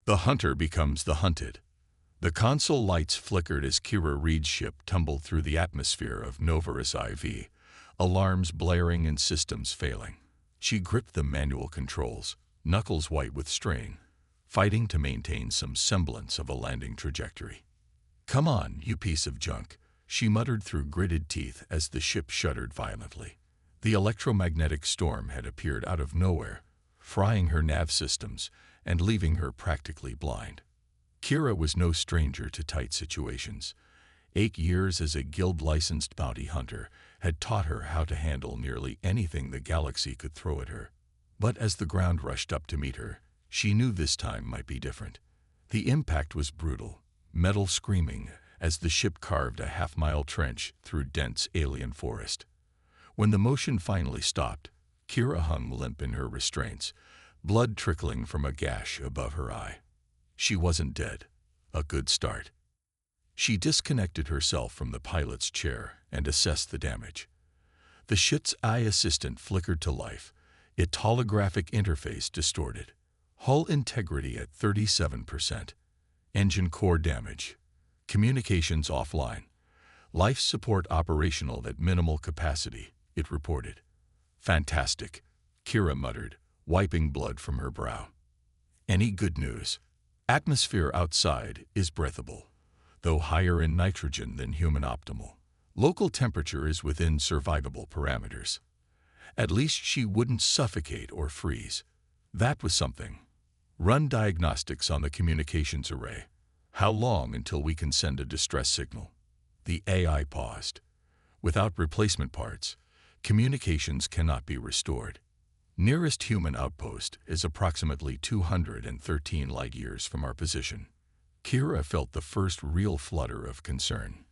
The hunter becomes the hunted. The console lights flickered as Kira Reed's ship tumbled through the atmosphere of Novaris IV, alarms blaring and systems failing. She gripped the manual controls, knuckles white with strain, fighting to maintain some semblance of a landing trajectory. "Come on, you piece of junk," she muttered through gritted teeth as the ship shuddered violently. The electromagnetic storm had appeared out of nowhere, frying her nav systems and leaving her practically blind. Kira was no stranger to tight situations. 8 years as a guild-licensed bounty hunter had taught her how to handle nearly anything the galaxy could throw at her. But as the ground rushed up to meet her, she knew this time might be different. The impact was brutal, metal screaming as the ship carved a half-mile trench through dense alien forest. When the motion finally stopped, Kira hung limp in her restraints, blood trickling from a gash above her eye. She wasn't dead. A good start. She disconnected herself from the pilot's chair and assessed the damage. The ship's eye assistant flickered to life, its holographic interface distorted. Hull integrity at 37%. Engine core damage. Communications offline. Life support operational at minimal capacity, it reported. "Fantastic," Kira muttered, wiping blood from her brow. "Any good news?" Atmosphere outside is breathable, though higher in nitrogen than human optimal. Local temperature is within survivable parameters. At least she wouldn't suffocate or freeze. That was something. "Run diagnostics on the communications array. How long until we can send a distress signal?" The AI paused. Without replacement parts, communications cannot be restored. Nearest human outpost is approximately 213 light-years from our position. Kira felt the first real flutter of concern.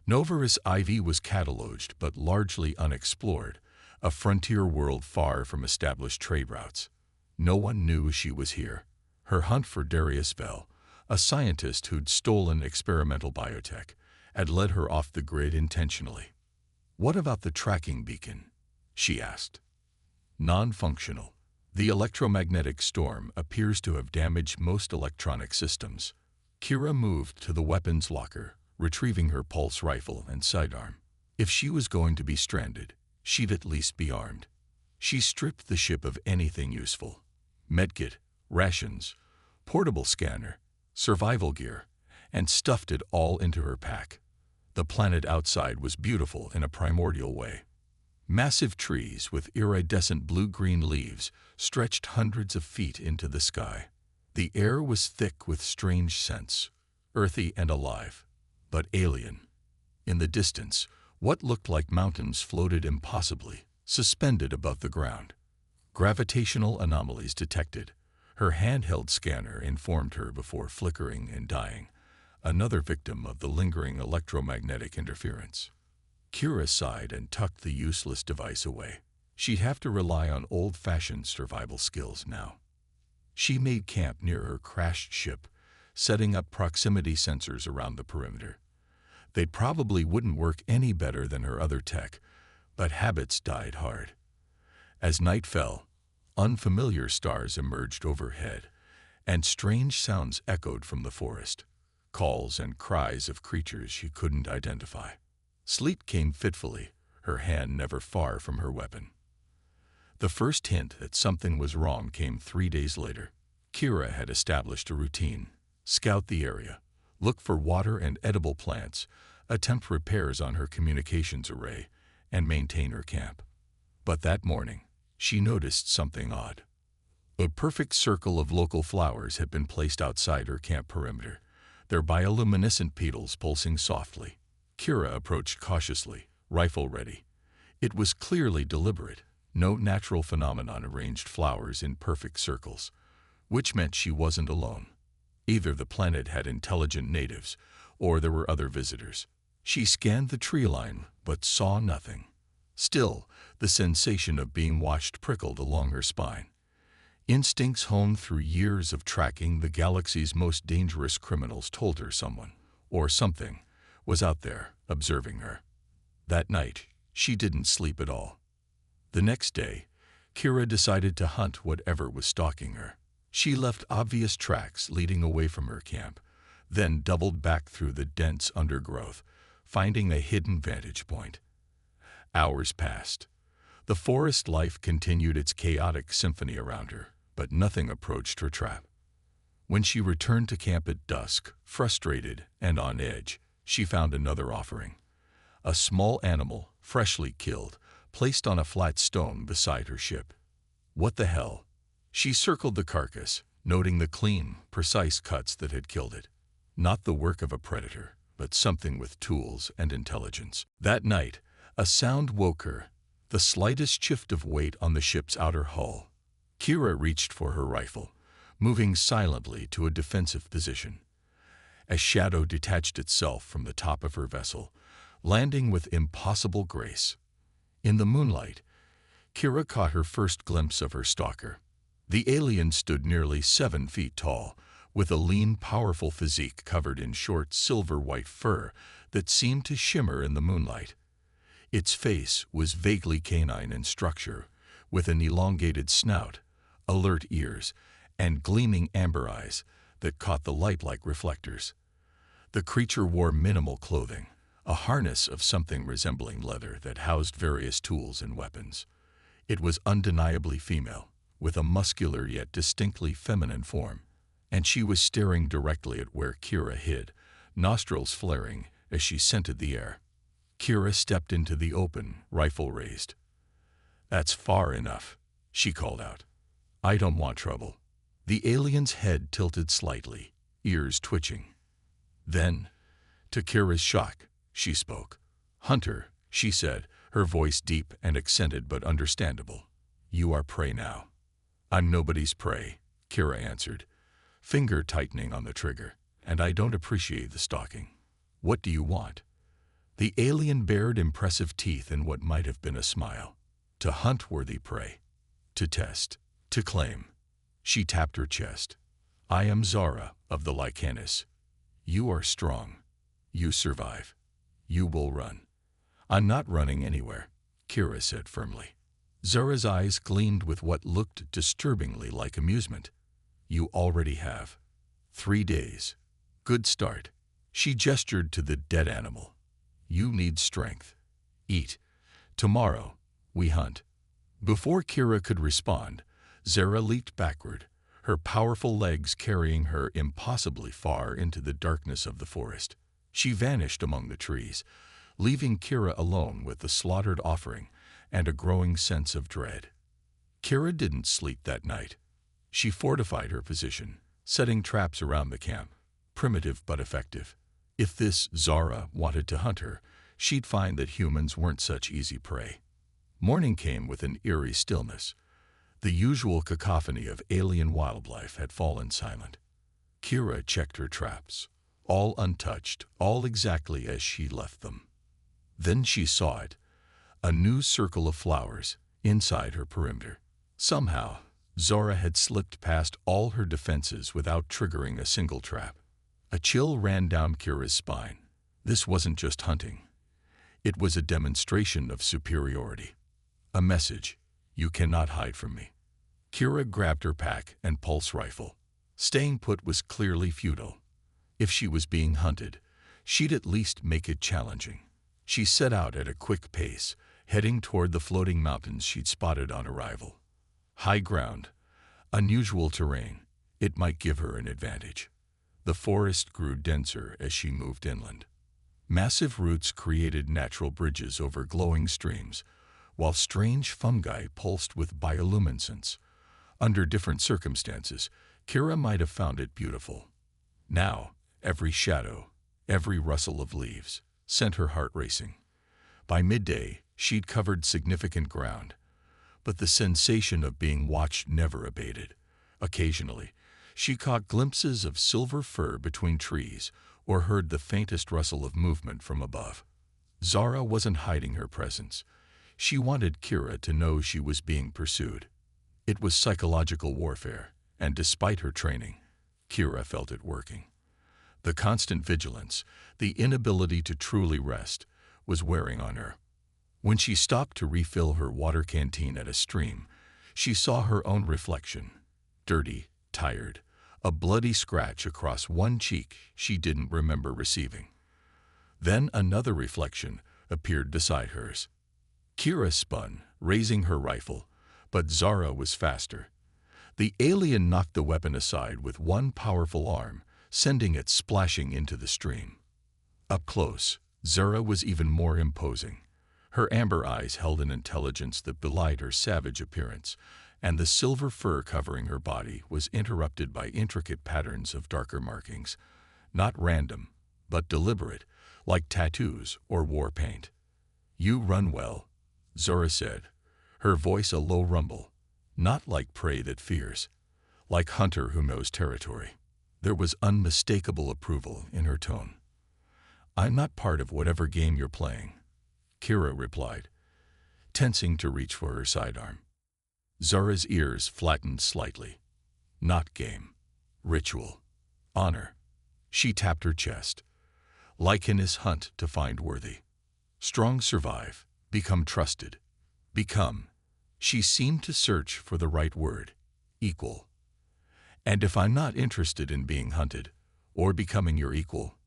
Novaris IV was cataloged but largely unexplored, a frontier world far from established trade routes. No one knew she was here. Her hunt for Darius Vell, a scientist who'd stolen experimental biotech, had led her off the grid intentionally. "What about the tracking beacon?" she asked. "Non-functional. The electromagnetic storm appears to have damaged most electronic systems." Kira moved to the weapons locker, retrieving her pulse rifle and sidearm. If she was going to be stranded, she'd at least be armed. She stripped the ship of anything useful. Medkit, rations, portable scanner, survival gear, and stuffed it all into her pack. The planet outside was beautiful in a primordial way. Massive trees with iridescent blue-green leaves stretched hundreds of feet into the sky. The air was thick with strange scents, earthy and alive, but alien. In the distance, what looked like mountains floated impossibly, suspended above the ground. Gravitational anomalies detected. Her handheld scanner informed her before flickering and dying, another victim of the lingering electromagnetic interference. Kira sighed and tucked the useless device away. She'd have to rely on old-fashioned survival skills now. She made camp near her crashed ship, setting up proximity sensors around the perimeter. They probably wouldn't work any better than her other tech, but habits died hard. As night fell, unfamiliar stars emerged overhead, and strange sounds echoed from the forest, calls and cries of creatures she couldn't identify. Sleep came fitfully, her hand never far from her weapon. The first hint that something was wrong came 3 days later. Kira had established a routine: scout the area, look for water and edible plants, attempt repairs on her communications array, and maintain her camp. But that morning, she noticed something odd. A perfect circle of local flowers had been placed outside her camp perimeter, their bioluminescent petals pulsing softly. Kira approached cautiously, rifle ready. It was clearly deliberate. No natural phenomenon arranged flowers in perfect circles, which meant she wasn't alone. Either the planet had intelligent natives, or there were other visitors. She scanned the tree line, but saw nothing. Still, the sensation of being watched prickled along her spine. Instincts honed through years of tracking the galaxy's most dangerous criminals told her someone, or something, was out there, observing her. That night, she didn't sleep at all. The next day, Kira decided to hunt whatever was stalking her. She left obvious tracks leading away from her camp, then doubled back through the dense undergrowth, finding a hidden vantage point. Hours passed. The forest life continued its chaotic symphony around her, but nothing approached her trap. When she returned to camp at dusk, frustrated and on edge, she found another offering. A small animal, freshly killed, placed on a flat stone beside her ship. What the hell? She circled the carcass, noting the clean, precise cuts that had killed it. Not the work of a predator, but something with tools and intelligence. That night, a sound woke her, the slightest shift of weight on the ship's outer hull. Kira reached for her rifle, moving silently to a defensive position. A shadow detached itself from the top of her vessel, landing with impossible grace. In the moonlight, Kira caught her first glimpse of her stalker. The alien stood nearly 7 feet tall, with a lean, powerful physique covered in short, silver-white fur that seemed to shimmer in the moonlight. Its face was vaguely canine in structure, with an elongated snout, alert ears, and gleaming amber eyes that caught the light like reflectors. The creature wore minimal clothing, a harness of something resembling leather that housed various tools and weapons. It was undeniably female, with a muscular yet distinctly feminine form, and she was staring directly at where Kira hid, nostrils flaring as she scented the air. Kira stepped into the open, rifle raised. "That's far enough," she called out. "I don't want trouble." The alien's head tilted slightly, ears twitching. Then, to Kira's shock, she spoke. "Hunter," she said, her voice deep and accented but understandable. "You are prey now." "I'm nobody's prey," Kira answered, finger tightening on the trigger, "and I don't appreciate the stalking. What do you want?" The alien bared impressive teeth in what might have been a smile. "To hunt worthy prey. To test. To claim." She tapped her chest. "I am Zara of the Lycanis. You are strong. You survive. You will run." "I'm not running anywhere," Kira said firmly. Zara's eyes gleamed with what looked disturbingly like amusement. "You already have. 3 days. Good start." She gestured to the dead animal. "You need strength. Eat. Tomorrow, we hunt." Before Kira could respond, Zara leaped backward, her powerful legs carrying her impossibly far into the darkness of the forest. She vanished among the trees, leaving Kira alone with the slaughtered offering and a growing sense of dread. Kira didn't sleep that night. She fortified her position, setting traps around the camp, primitive but effective. If this Zara wanted to hunt her, she'd find that humans weren't such easy prey. Morning came with an eerie stillness. The usual cacophony of alien wildlife had fallen silent. Kira checked her traps, all untouched, all exactly as she left them. Then she saw it, a new circle of flowers inside her perimeter. Somehow, Zara had slipped past all her defenses without triggering a single trap. A chill ran down Kira's spine. This wasn't just hunting. It was a demonstration of superiority. A message: "You cannot hide from me." Kira grabbed her pack and pulse rifle. Staying put was clearly futile. If she was being hunted, she'd at least make it challenging. She set out at a quick pace, heading toward the floating mountains she'd spotted on arrival. High ground, unusual terrain, it might give her an advantage. The forest grew denser as she moved inland. Massive roots created natural bridges over glowing streams, while strange fungi pulsed with bioluminescence. Under different circumstances, Kira might have found it beautiful. Now, every shadow, every rustle of leaves, sent her heart racing. By midday, she'd covered significant ground, but the sensation of being watched never abated. Occasionally, she caught glimpses of silver fur between trees or heard the faintest rustle of movement from above. Zara wasn't hiding her presence. She wanted Kira to know she was being pursued. It was psychological warfare, and despite her training, Kira felt it working. The constant vigilance, the inability to truly rest, was wearing on her. When she stopped to refill her water canteen at a stream, she saw her own reflection, dirty, tired, a bloody scratch across one cheek she didn't remember receiving. Then another reflection appeared beside hers. Kira spun, raising her rifle, but Zara was faster. The alien knocked the weapon aside with one powerful arm, sending it splashing into the stream. Up close, Zara was even more imposing. Her amber eyes held an intelligence that belied her savage appearance, and the silver fur covering her body was interrupted by intricate patterns of darker markings, not random, but deliberate, like tattoos or war paint. "You run well," Zora said, her voice a low rumble, not like prey that fears, like hunter who knows territory. There was unmistakable approval in her tone. "I'm not part of whatever game you're playing," Kira replied, tensing to reach for her sidearm. Zara's ears flattened slightly. "Not game. Ritual. Honor." She tapped her chest. "Like in his hunt to find worthy. Strong survive, become trusted. Become." She seemed to search for the right word. "Equal. And if I'm not interested in being hunted, or becoming your equal."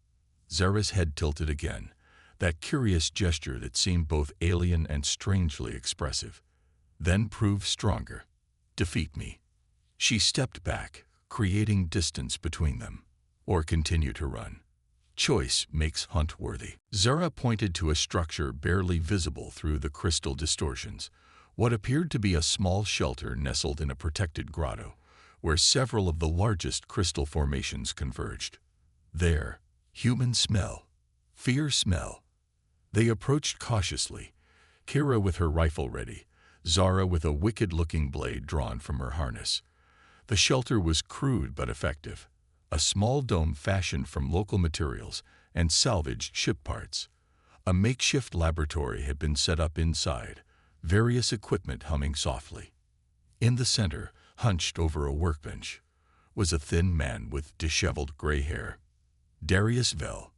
Zara's head tilted again, that curious gesture that seemed both alien and strangely expressive. "Then prove stronger. Defeat me." She stepped back, creating distance between them, or continue to run. Choice makes hunt worthy. Zara pointed to a structure barely visible through the crystal distortions, what appeared to be a small shelter nestled in a protected grotto, where several of the largest crystal formations converged. There, human smell, fear smell. They approached cautiously, Kira with her rifle ready, Zara with a wicked-looking blade drawn from her harness. The shelter was crude but effective, a small dome fashioned from local materials and salvaged ship parts. A makeshift laboratory had been set up inside, various equipment humming softly. In the center, hunched over a workbench, was a thin man with disheveled gray hair. "Darius Vell,"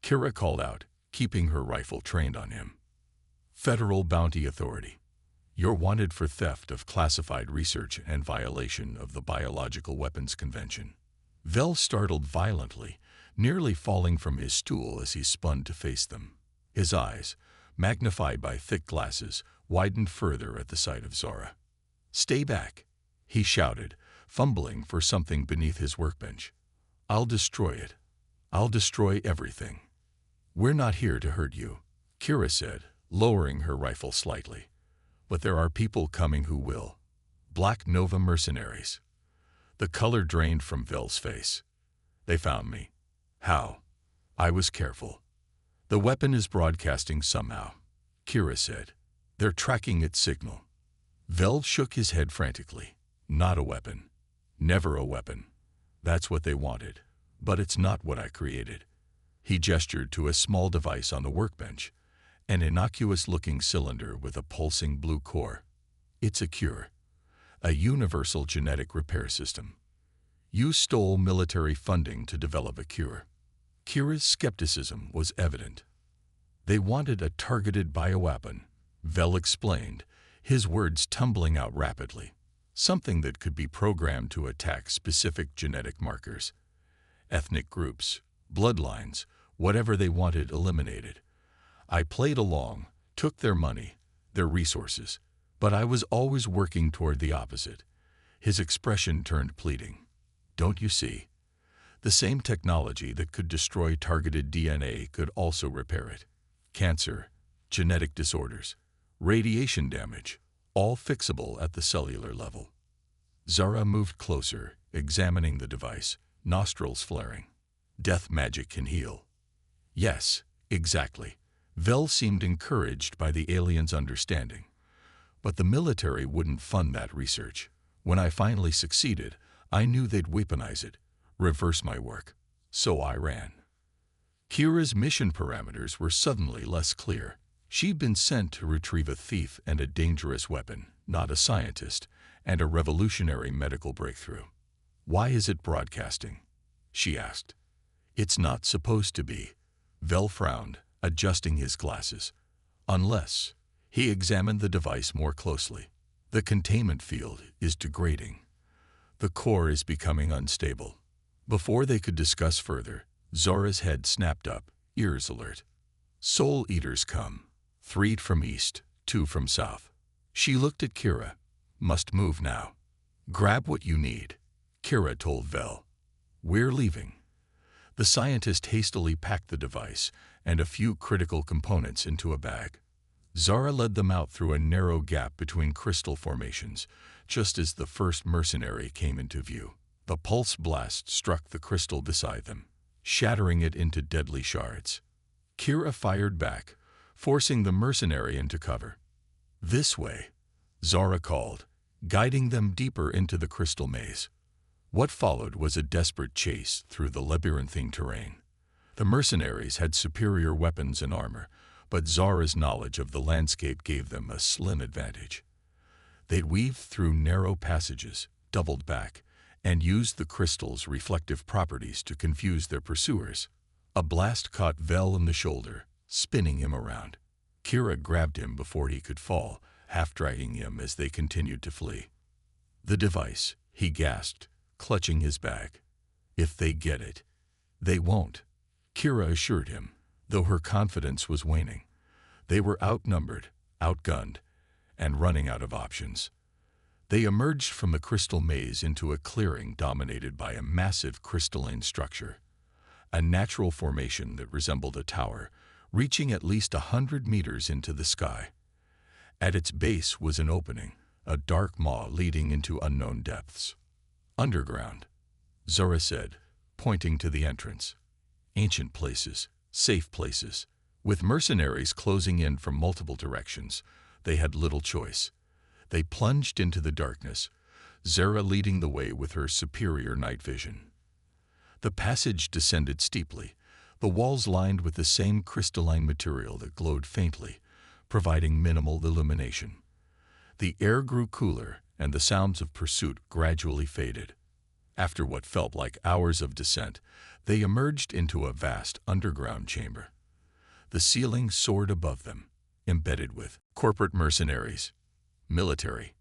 Kira called out, keeping her rifle trained on him. "Federal Bounty Authority. You're wanted for theft of classified research and violation of the Biological Weapons Convention." Vell startled violently, nearly falling from his stool as he spun to face them. His eyes, magnified by thick glasses, widened further at the sight of Zara. "Stay back," he shouted, fumbling for something beneath his workbench. "I'll destroy it. I'll destroy everything." "We're not here to hurt you," Kira said, lowering her rifle slightly. "But there are people coming who will. Black Nova mercenaries." The color drained from Vell's face. "They found me." "How?" "I was careful. The weapon is broadcasting somehow," Kira said. "They're tracking its signal." Vell shook his head frantically. "Not a weapon. Never a weapon. That's what they wanted. But it's not what I created." He gestured to a small device on the workbench, an innocuous-looking cylinder with a pulsing blue core. "It's a cure. A universal genetic repair system. You stole military funding to develop a cure." Kira's skepticism was evident. "They wanted a targeted bioweapon," Vell explained, his words tumbling out rapidly. "Something that could be programmed to attack specific genetic markers. Ethnic groups, bloodlines, whatever they wanted eliminated. I played along, took their money, their resources, but I was always working toward the opposite." His expression turned pleading. "Don't you see? The same technology that could destroy targeted DNA could also repair it. Cancer, genetic disorders, radiation damage, all fixable at the cellular level." Zara moved closer, examining the device, nostrils flaring. "Death magic can heal." "Yes, exactly." Vell seemed encouraged by the alien's understanding. "But the military wouldn't fund that research. When I finally succeeded, I knew they'd weaponize it, reverse my work. So I ran." Kira's mission parameters were suddenly less clear. She'd been sent to retrieve a thief and a dangerous weapon, not a scientist, and a revolutionary medical breakthrough. "Why is it broadcasting?" she asked. "It's not supposed to be." Vell frowned, adjusting his glasses. "Unless..." He examined the device more closely. "The containment field is degrading. The core is becoming unstable. Before they could discuss further, Zora's head snapped up, ears alert. Soul Eaters come. 3 from east, 2 from south. She looked at Kira. Must move now. Grab what you need, Kira told Vel. We're leaving. The scientist hastily packed the device and a few critical components into a bag. Zara led them out through a narrow gap between crystal formations, just as the first mercenary came into view. The pulse blast struck the crystal beside them, shattering it into deadly shards. Kira fired back, forcing the mercenary into cover. This way, Zara called, guiding them deeper into the crystal maze. What followed was a desperate chase through the labyrinthine terrain. The mercenaries had superior weapons and armor, but Zara's knowledge of the landscape gave them a slim advantage. They'd weaved through narrow passages, doubled back, and used the crystal's reflective properties to confuse their pursuers. A blast caught Vel in the shoulder, spinning him around. Kira grabbed him before he could fall, half-dragging him as they continued to flee. The device, he gasped, clutching his bag. If they get it. They won't, Kira assured him, though her confidence was waning. They were outnumbered, outgunned, and running out of options. They emerged from the crystal maze into a clearing dominated by a massive crystalline structure, a natural formation that resembled a tower, reaching at least 100 meters into the sky. At its base was an opening, a dark maw leading into unknown depths. Underground, Zora said, pointing to the entrance. Ancient places, safe places. With mercenaries closing in from multiple directions, they had little choice. They plunged into the darkness, Zara leading the way with her superior night vision. The passage descended steeply, the walls lined with the same crystalline material that glowed faintly, providing minimal illumination. The air grew cooler, and the sounds of pursuit gradually faded. After what felt like hours of descent, they emerged into a vast underground chamber. The ceiling soared above them, embedded with corporate mercenaries, military,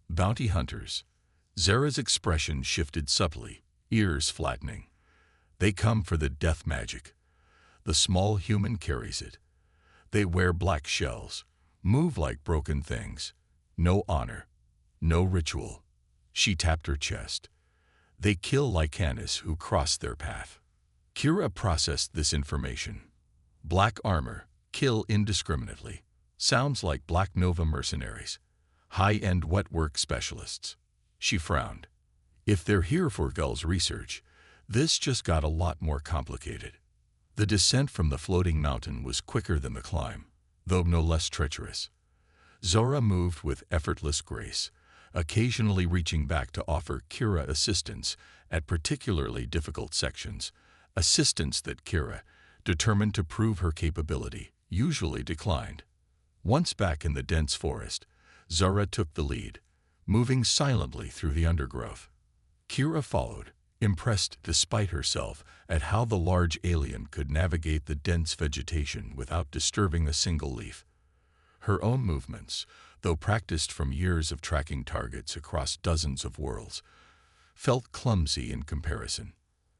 bounty hunters. Zara's expression shifted subtly, ears flattening. They come for the death magic. The small human carries it. They wear black shells, move like broken things. No honor, no ritual. She tapped her chest. They kill Lycanis who cross their path. Kira processed this information. Black armor, kill indiscriminately. Sounds like Black Nova mercenaries. High-end wet work specialists. She frowned. If they're here for Gull's research, this just got a lot more complicated. The descent from the floating mountain was quicker than the climb, though no less treacherous. Zora moved with effortless grace, occasionally reaching back to offer Kira assistance at particularly difficult sections, assistance that Kira, determined to prove her capability, usually declined. Once back in the dense forest, Zora took the lead, moving silently through the undergrowth. Kira followed, impressed despite herself at how the large alien could navigate the dense vegetation without disturbing a single leaf. Her own movements, though practiced from years of tracking targets across dozens of worlds, felt clumsy in comparison.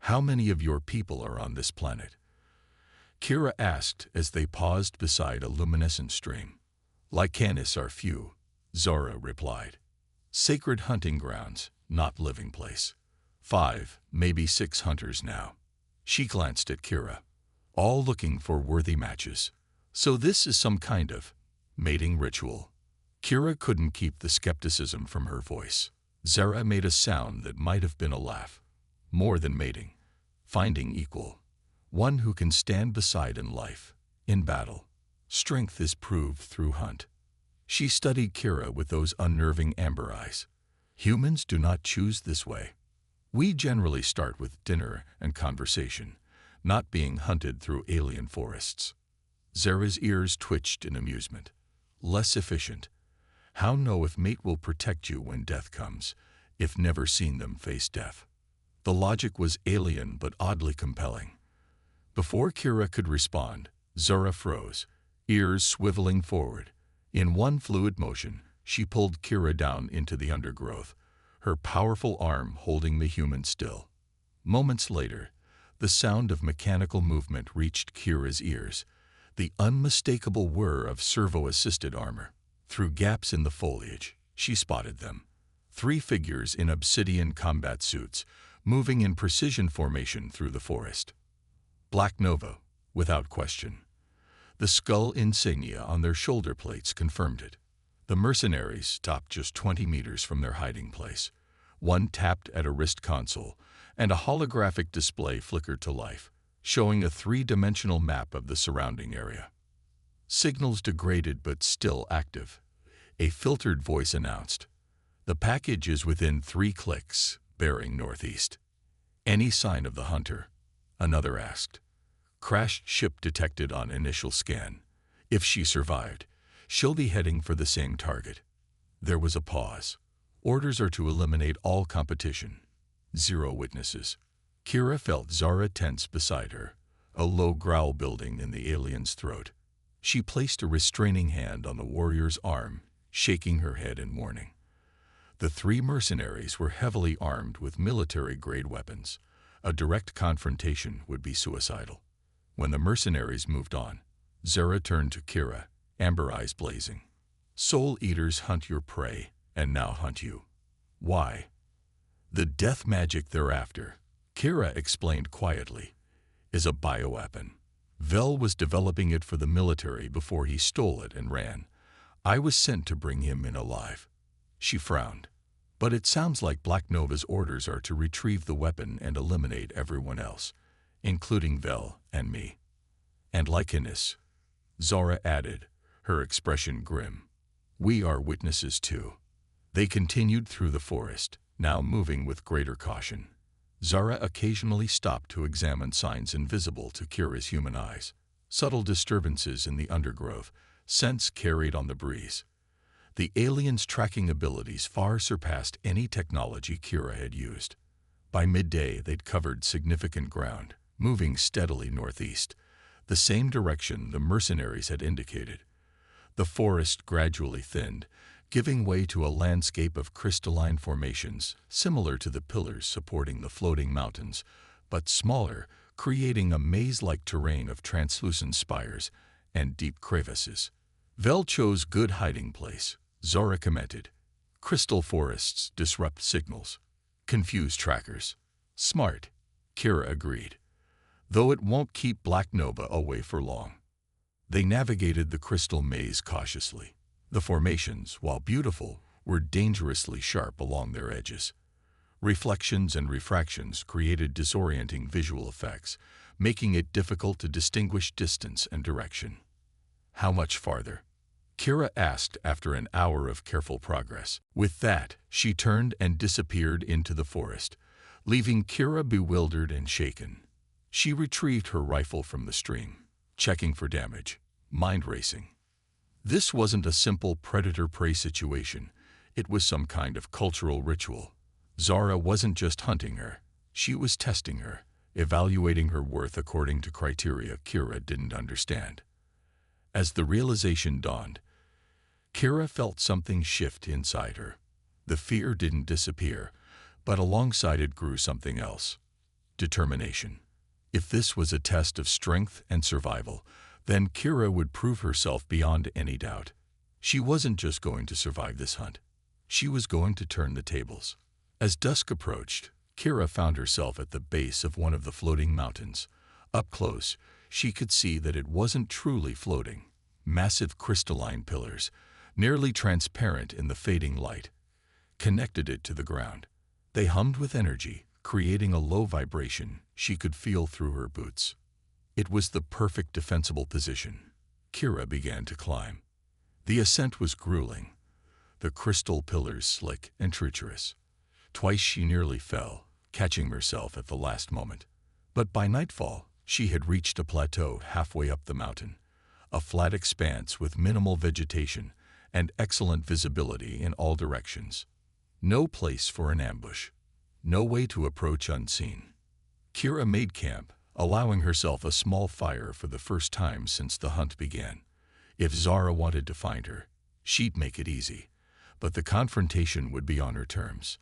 How many of your people are on this planet? Kira asked as they paused beside a luminescent stream. Lycanis are few, Zora replied. Sacred hunting grounds, not living place. 5, maybe 6 hunters now. She glanced at Kira. All looking for worthy matches. So this is some kind of mating ritual. Kira couldn't keep the skepticism from her voice. Zara made a sound that might have been a laugh. More than mating. Finding equal. One who can stand beside in life, in battle. Strength is proved through hunt. She studied Kira with those unnerving amber eyes. Humans do not choose this way. We generally start with dinner and conversation, not being hunted through alien forests. Zara's ears twitched in amusement. Less efficient. How know if mate will protect you when death comes, if never seen them face death? The logic was alien but oddly compelling. Before Kira could respond, Zora froze, ears swiveling forward. In one fluid motion, she pulled Kira down into the undergrowth, her powerful arm holding the human still. Moments later, the sound of mechanical movement reached Kira's ears, the unmistakable whir of servo-assisted armor. Through gaps in the foliage, she spotted them. 3 figures in obsidian combat suits, moving in precision formation through the forest. Black Nova, without question. The skull insignia on their shoulder plates confirmed it. The mercenaries stopped just 20 meters from their hiding place. One tapped at a wrist console, and a holographic display flickered to life, showing a 3-dimensional map of the surrounding area. Signals degraded but still active. A filtered voice announced, "The package is within 3 clicks, bearing northeast." "Any sign of the hunter?" another asked. "Crashed ship detected on initial scan. If she survived, she'll be heading for the same target." There was a pause. "Orders are to eliminate all competition. 0 witnesses." Kira felt Zara tense beside her, a low growl building in the alien's throat. She placed a restraining hand on the warrior's arm, shaking her head in warning. The 3 mercenaries were heavily armed with military-grade weapons. A direct confrontation would be suicidal. When the mercenaries moved on, Zara turned to Kira, amber eyes blazing. "Soul Eaters hunt your prey, and now hunt you. Why?" "The death magic they're after," Kira explained quietly, "is a bioweapon. Vel was developing it for the military before he stole it and ran. I was sent to bring him in alive." She frowned. "But it sounds like Black Nova's orders are to retrieve the weapon and eliminate everyone else, including Vel and me." "And Lycanis," Zara added, her expression grim. "We are witnesses too." They continued through the forest, now moving with greater caution. Zara occasionally stopped to examine signs invisible to Kira's human eyes. Subtle disturbances in the undergrowth, scents carried on the breeze. The aliens' tracking abilities far surpassed any technology Kira had used. By midday, they'd covered significant ground, moving steadily northeast, the same direction the mercenaries had indicated. The forest gradually thinned, giving way to a landscape of crystalline formations similar to the pillars supporting the floating mountains, but smaller, creating a maze-like terrain of translucent spires and deep crevasses. "Vel chose good hiding place," Zora commented. "Crystal forests disrupt signals, confuse trackers." "Smart," Kira agreed, "though it won't keep Black Nova away for long." They navigated the crystal maze cautiously. The formations, while beautiful, were dangerously sharp along their edges. Reflections and refractions created disorienting visual effects, making it difficult to distinguish distance and direction. "How much farther?" Kira asked after an hour of careful progress. With that, she turned and disappeared into the forest, leaving Kira bewildered and shaken. She retrieved her rifle from the stream, checking for damage, mind racing. This wasn't a simple predator-prey situation. It was some kind of cultural ritual. Zara wasn't just hunting her. She was testing her, evaluating her worth according to criteria Kira didn't understand. As the realization dawned, Kira felt something shift inside her. The fear didn't disappear, but alongside it grew something else: determination. If this was a test of strength and survival, then Kira would prove herself beyond any doubt. She wasn't just going to survive this hunt. She was going to turn the tables. As dusk approached, Kira found herself at the base of one of the floating mountains. Up close, she could see that it wasn't truly floating. Massive crystalline pillars, nearly transparent in the fading light, connected it to the ground. They hummed with energy, creating a low vibration she could feel through her boots. It was the perfect defensible position. Kira began to climb. The ascent was grueling, the crystal pillars slick and treacherous. Twice she nearly fell, catching herself at the last moment. But by nightfall, she had reached a plateau halfway up the mountain, a flat expanse with minimal vegetation and excellent visibility in all directions. No place for an ambush, no way to approach unseen. Kira made camp, allowing herself a small fire for the first time since the hunt began. If Zara wanted to find her, she'd make it easy, but the confrontation would be on her terms.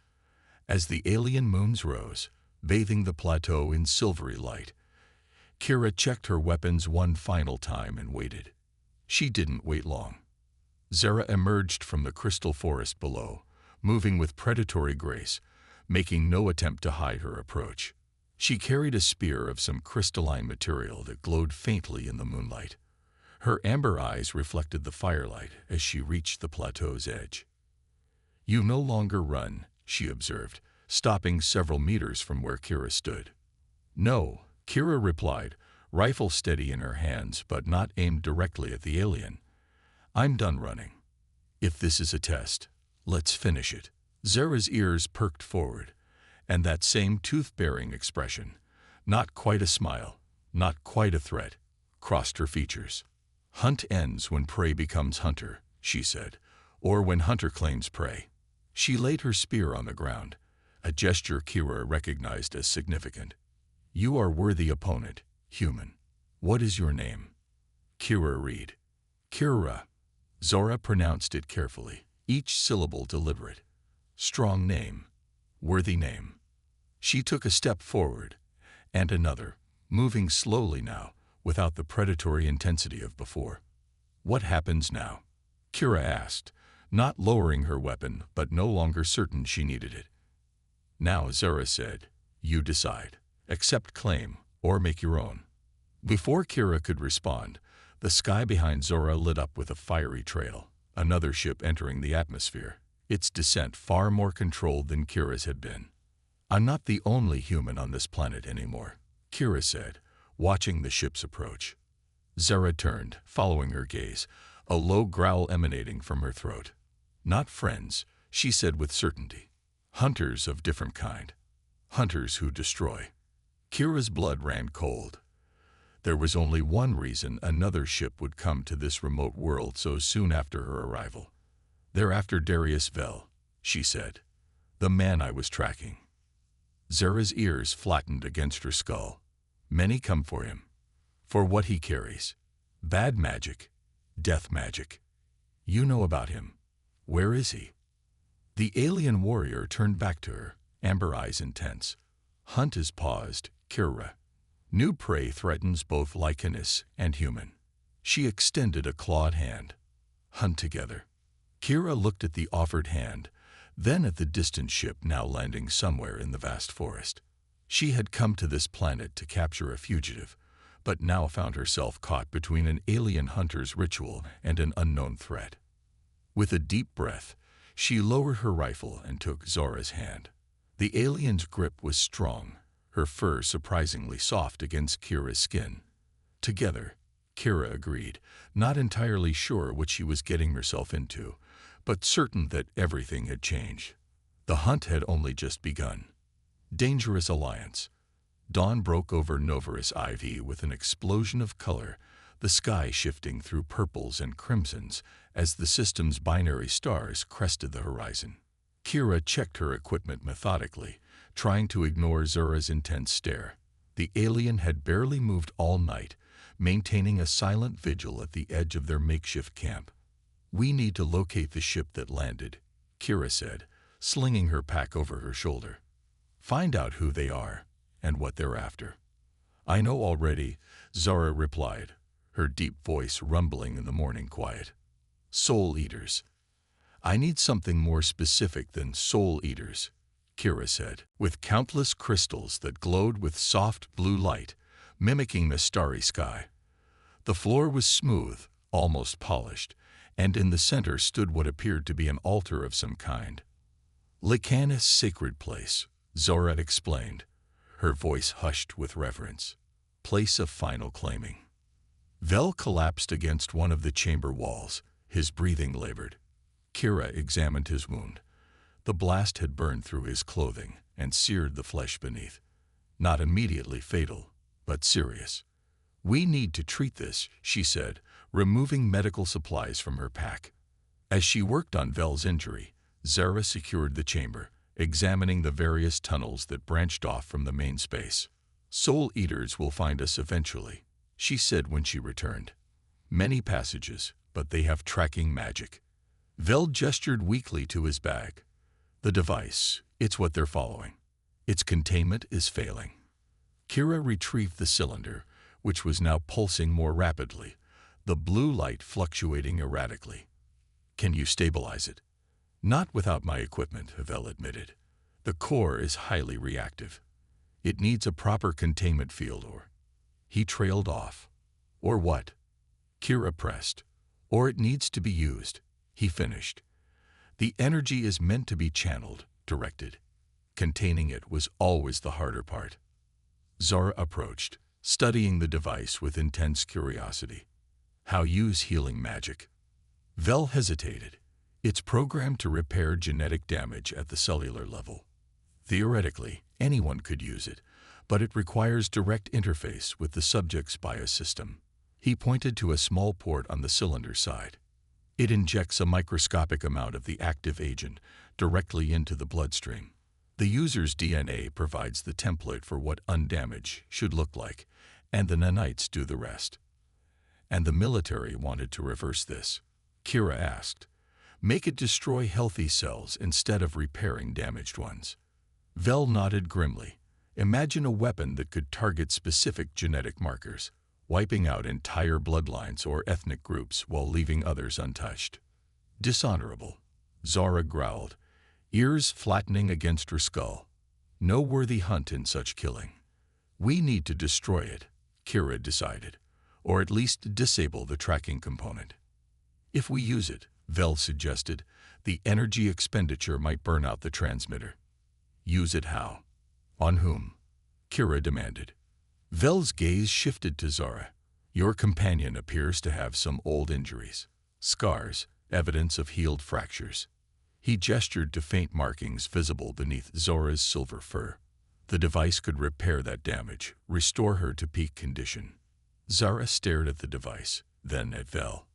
As the alien moons rose, bathing the plateau in silvery light, Kira checked her weapons one final time and waited. She didn't wait long. Zara emerged from the crystal forest below, moving with predatory grace, making no attempt to hide her approach. She carried a spear of some crystalline material that glowed faintly in the moonlight. Her amber eyes reflected the firelight as she reached the plateau's edge. "You no longer run," she observed, stopping several meters from where Kira stood. "No," Kira replied, rifle steady in her hands but not aimed directly at the alien. "I'm done running. If this is a test, let's finish it." Zara's ears perked forward, and that same tooth-baring expression, not quite a smile, not quite a threat, crossed her features. "Hunt ends when prey becomes hunter," she said, "or when hunter claims prey." She laid her spear on the ground, a gesture Kira recognized as significant. "You are worthy opponent, human. What is your name?" "Kira Reed." "Kira." Zora pronounced it carefully, each syllable deliberate. "Strong name. Worthy name." She took a step forward, and another, moving slowly now, without the predatory intensity of before. "What happens now?" Kira asked, not lowering her weapon but no longer certain she needed it. "Now," Zara said, "you decide. Accept claim, or make your own." Before Kira could respond, the sky behind Zora lit up with a fiery trail, another ship entering the atmosphere, its descent far more controlled than Kira's had been. "I'm not the only human on this planet anymore," Kira said, watching the ship's approach. Zara turned, following her gaze, a low growl emanating from her throat. "Not friends," she said with certainty. "Hunters of different kind. Hunters who destroy." Kira's blood ran cold. There was only one reason another ship would come to this remote world so soon after her arrival. "They're after Darius Vel," she said. "The man I was tracking." Zara's ears flattened against her skull. "Many come for him. For what he carries. Bad magic. Death magic. You know about him. Where is he?" The alien warrior turned back to her, amber eyes intense. "Hunt is paused, Kira. New prey threatens both lichenous and human." She extended a clawed hand. "Hunt together." Kira looked at the offered hand, then at the distant ship now landing somewhere in the vast forest. She had come to this planet to capture a fugitive, but now found herself caught between an alien hunter's ritual and an unknown threat. With a deep breath, she lowered her rifle and took Zora's hand. The alien's grip was strong, her fur surprisingly soft against Kira's skin. Together, Kira agreed, not entirely sure what she was getting herself into, but certain that everything had changed. The hunt had only just begun. Dangerous alliance. Dawn broke over Novaris IV with an explosion of color, the sky shifting through purples and crimsons as the system's binary stars crested the horizon. Kira checked her equipment methodically, trying to ignore Zora's intense stare. The alien had barely moved all night, maintaining a silent vigil at the edge of their makeshift camp. "We need to locate the ship that landed," Kira said, slinging her pack over her shoulder. "Find out who they are and what they're after." "I know already," Zora replied, her deep voice rumbling in the morning quiet. "Soul Eaters." "I need something more specific than Soul Eaters," Kira said, with countless crystals that glowed with soft blue light, mimicking the starry sky. The floor was smooth, almost polished, and in the center stood what appeared to be an altar of some kind. "Lycanis' sacred place," Zora explained, her voice hushed with reverence. "Place of final claiming." Vel collapsed against one of the chamber walls, his breathing labored. Kira examined his wound. The blast had burned through his clothing and seared the flesh beneath. Not immediately fatal, but serious. "We need to treat this," she said, removing medical supplies from her pack. As she worked on Vel's injury, Zara secured the chamber, examining the various tunnels that branched off from the main space. "Soul Eaters will find us eventually," she said when she returned. "Many passages, but they have tracking magic." Vel gestured weakly to his bag. "The device, It's what they're following. Its containment is failing. Kira retrieved the cylinder, which was now pulsing more rapidly, the blue light fluctuating erratically. Can you stabilize it? Not without my equipment, Vel admitted. The core is highly reactive. It needs a proper containment field or... He trailed off. Or what? Kira pressed. Or it needs to be used, he finished. The energy is meant to be channeled, directed. Containing it was always the harder part. Zara approached, studying the device with intense curiosity. How use healing magic? Vel hesitated. It's programmed to repair genetic damage at the cellular level. Theoretically, anyone could use it, but it requires direct interface with the subject's biosystem. He pointed to a small port on the cylinder side. It injects a microscopic amount of the active agent directly into the bloodstream. The user's DNA provides the template for what undamaged should look like, and the nanites do the rest. And the military wanted to reverse this. Kira asked, make it destroy healthy cells instead of repairing damaged ones. Vel nodded grimly. Imagine a weapon that could target specific genetic markers, wiping out entire bloodlines or ethnic groups while leaving others untouched. Dishonorable, Zara growled, ears flattening against her skull. No worthy hunt in such killing. We need to destroy it, Kira decided, or at least disable the tracking component. If we use it, Vel suggested, the energy expenditure might burn out the transmitter. Use it how? On whom? Kira demanded. Vel's gaze shifted to Zara. Your companion appears to have some old injuries. Scars, evidence of healed fractures. He gestured to faint markings visible beneath Zora's silver fur. The device could repair that damage, restore her to peak condition. Zara stared at the device, then at Vel.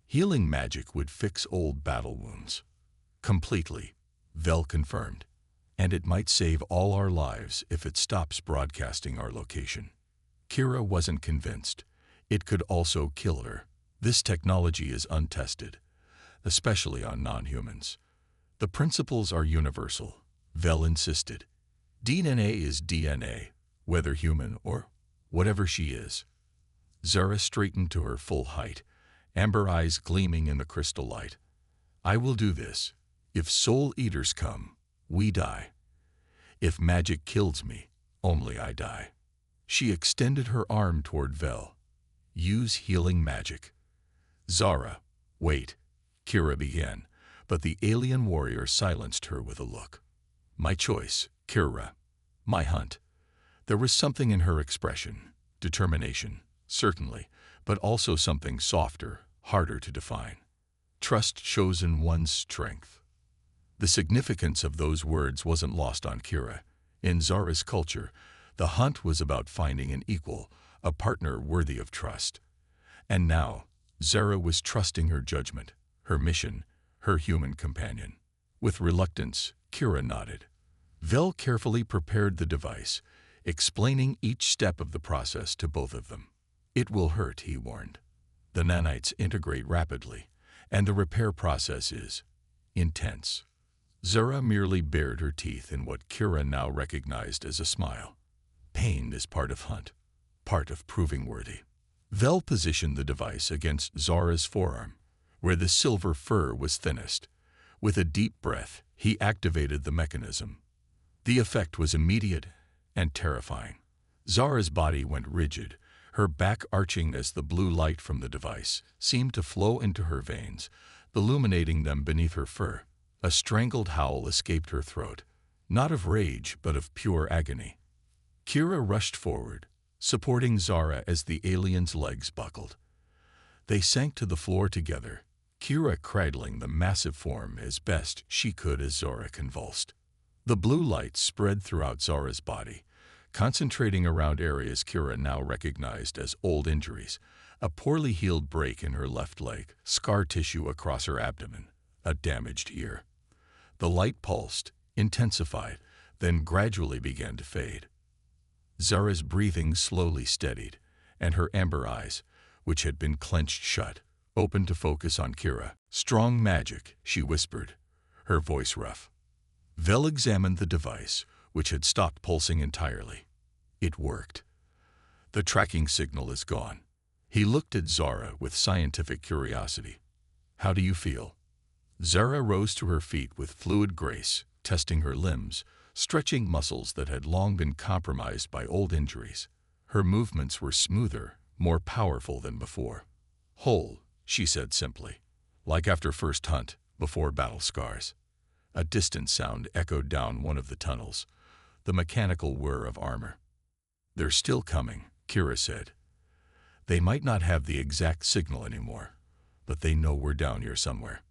Healing magic would fix old battle wounds. Completely, Vel confirmed. And it might save all our lives if it stops broadcasting our location. Kira wasn't convinced. It could also kill her. This technology is untested, especially on non-humans. The principles are universal, Vel insisted. DNA is DNA, whether human or whatever she is. Zara straightened to her full height, amber eyes gleaming in the crystal light. I will do this. If soul eaters come, we die. If magic kills me, only I die. She extended her arm toward Vel. Use healing magic. Zara, wait, Kira began, but the alien warrior silenced her with a look. My choice, Kira. My hunt. There was something in her expression, determination, certainly, but also something softer, harder to define. Trust chosen one's strength. The significance of those words wasn't lost on Kira. In Zara's culture, the hunt was about finding an equal, a partner worthy of trust. And now, Zara was trusting her judgment, her mission, her human companion. With reluctance, Kira nodded. Vel carefully prepared the device, explaining each step of the process to both of them. It will hurt, he warned. The nanites integrate rapidly, and the repair process is intense. Zara merely bared her teeth in what Kira now recognized as a smile. Pain is part of hunt, part of proving worthy. Vel positioned the device against Zara's forearm, where the silver fur was thinnest. With a deep breath, he activated the mechanism. The effect was immediate and terrifying. Zara's body went rigid, her back arching as the blue light from the device seemed to flow into her veins, illuminating them beneath her fur. A strangled howl escaped her throat, not of rage but of pure agony. Kira rushed forward, supporting Zara as the alien's legs buckled. They sank to the floor together, Kira cradling the massive form as best she could as Zara convulsed. The blue light spread throughout Zara's body, concentrating around areas Kira now recognized as old injuries, a poorly healed break in her left leg, scar tissue across her abdomen, a damaged ear. The light pulsed, intensified, then gradually began to fade. Zara's breathing slowly steadied, and her amber eyes, which had been clenched shut, opened to focus on Kira. Strong magic, she whispered, her voice rough. Vel examined the device, which had stopped pulsing entirely. It worked. The tracking signal is gone. He looked at Zara with scientific curiosity. How do you feel? Zara rose to her feet with fluid grace, testing her limbs, stretching muscles that had long been compromised by old injuries. Her movements were smoother, more powerful than before. Whole, she said simply, like after first hunt, before battle scars. A distant sound echoed down one of the tunnels, the mechanical whir of armor. They're still coming, Kira said. They might not have the exact signal anymore, but they know we're down here somewhere.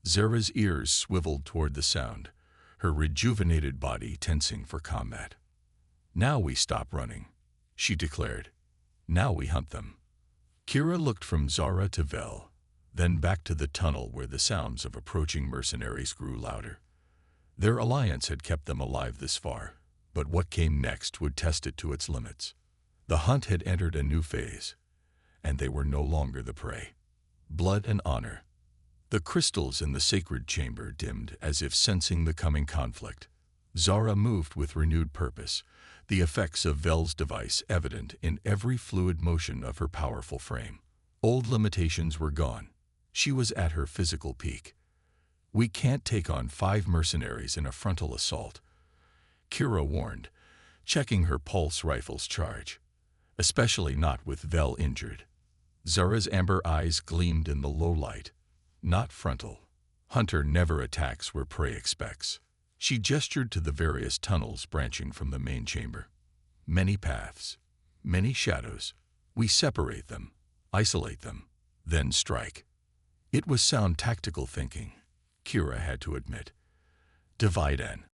Zara's ears swiveled toward the sound, her rejuvenated body tensing for combat. Now we stop running, she declared. Now we hunt them. Kira looked from Zara to Vel, then back to the tunnel where the sounds of approaching mercenaries grew louder. Their alliance had kept them alive this far, but what came next would test it to its limits. The hunt had entered a new phase, and they were no longer the prey. Blood and honor. The crystals in the sacred chamber dimmed as if sensing the coming conflict. Zara moved with renewed purpose, the effects of Vel's device evident in every fluid motion of her powerful frame. Old limitations were gone. She was at her physical peak. We can't take on 5 mercenaries in a frontal assault, Kira warned, checking her pulse rifle's charge. Especially not with Vel injured. Zara's amber eyes gleamed in the low light. Not frontal. Hunter never attacks where prey expects. She gestured to the various tunnels branching from the main chamber. Many paths, many shadows. We separate them, isolate them, then strike. It was sound tactical thinking, Kira had to admit. Divide and